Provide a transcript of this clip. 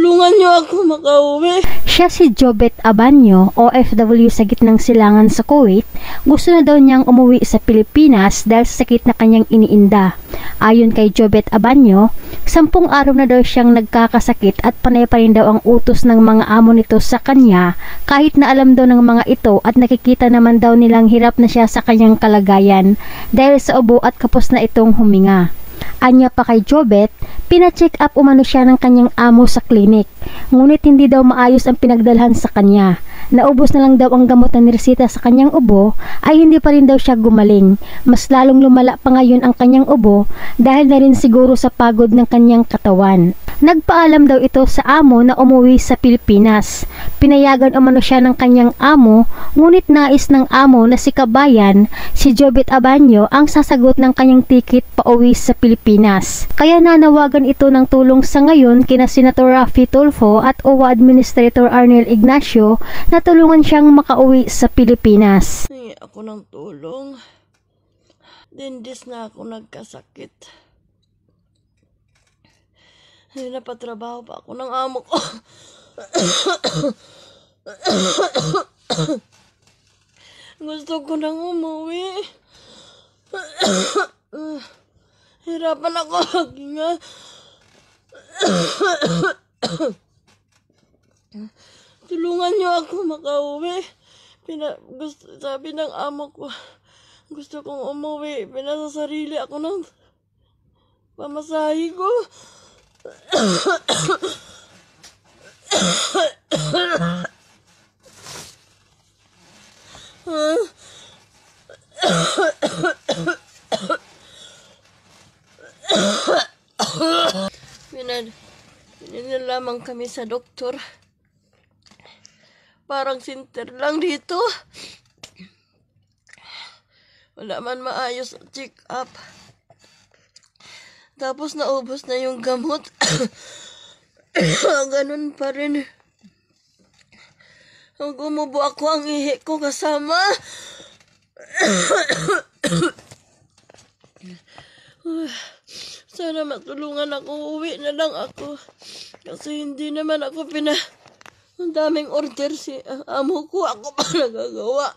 Tulungan niyo ako makauwi. Siya si Jobet Abanyo, OFW sa gitnang silangan sa Kuwait. Gusto na daw niyang umuwi sa Pilipinas dahil sa sakit na kanyang iniinda. Ayon kay Jobet Abanyo, 10 araw na daw siyang nagkakasakit at panay pa rin daw ang utos ng mga amo nito sa kanya kahit na alam daw ng mga ito at nakikita naman daw nilang hirap na siya sa kanyang kalagayan dahil sa ubo at kapos na itong huminga. Anya pa kay Jobet, pina-check up umano siya ng kanyang amo sa klinik. Ngunit hindi daw maayos ang pinagdalhan sa kanya. Naubos na lang daw ang gamot na niresita sa kanyang ubo ay hindi pa rin daw siya gumaling. Mas lalong lumala pa ngayon ang kanyang ubo dahil na rin siguro sa pagod ng kanyang katawan. Nagpaalam daw ito sa amo na umuwi sa Pilipinas. Pinayagan umano siya ng kanyang amo, ngunit nais ng amo na si Kabayan, si Jobet Abanyo ang sasagot ng kanyang ticket pauwi sa Pilipinas. Kaya nanawagan ito ng tulong sa ngayon kina Senator Raffy Tulfo at OWA Administrator Arnel Ignacio na tulungan siyang makauwi sa Pilipinas. Hingi ako ng tulong. Dindis na ako nagkasakit. Hindi napatrabaho pa ako ng amo ko. Gusto ko nang umuwi. Hirapan ako maghinga. Tulungan niyo ako makauwi. Sabi ng amo ko, gusto kong umuwi. Pinasasarili ako ng pamasahe ko. Pinanilaman kami sa doktor. Parang sinter lang dito. Wala man maayos ang check up. Tapos naubos na yung gamot. Ganun pa rin. Ang gumubo ako, ang ihi ko kasama. Sana matulungan ako. Uwi na lang ako. Kasi hindi naman ako ang daming order si amo ko. Ako pa nagagawa.